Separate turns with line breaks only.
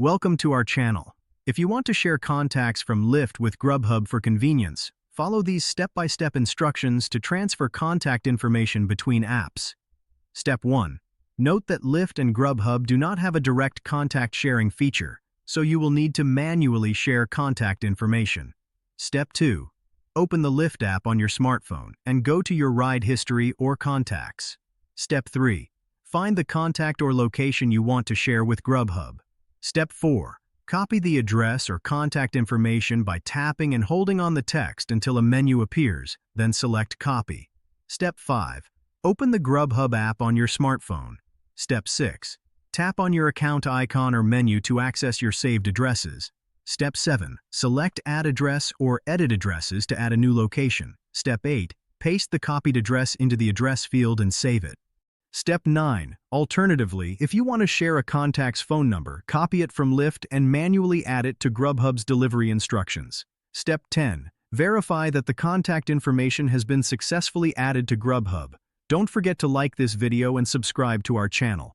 Welcome to our channel. If you want to share contacts from Lyft with Grubhub for convenience, follow these step-by-step instructions to transfer contact information between apps. Step 1. Note that Lyft and Grubhub do not have a direct contact sharing feature, so you will need to manually share contact information. Step 2. Open the Lyft app on your smartphone and go to your ride history or contacts. Step 3. Find the contact or location you want to share with Grubhub. Step 4. Copy the address or contact information by tapping and holding on the text until a menu appears, then select Copy. Step 5. Open the Grubhub app on your smartphone. Step 6. Tap on your account icon or menu to access your saved addresses. Step 7. Select Add Address or Edit Addresses to add a new location. Step 8. Paste the copied address into the address field and save it. Step 9. Alternatively, if you want to share a contact's phone number, copy it from Lyft and manually add it to Grubhub's delivery instructions. Step 10. Verify that the contact information has been successfully added to Grubhub. Don't forget to like this video and subscribe to our channel.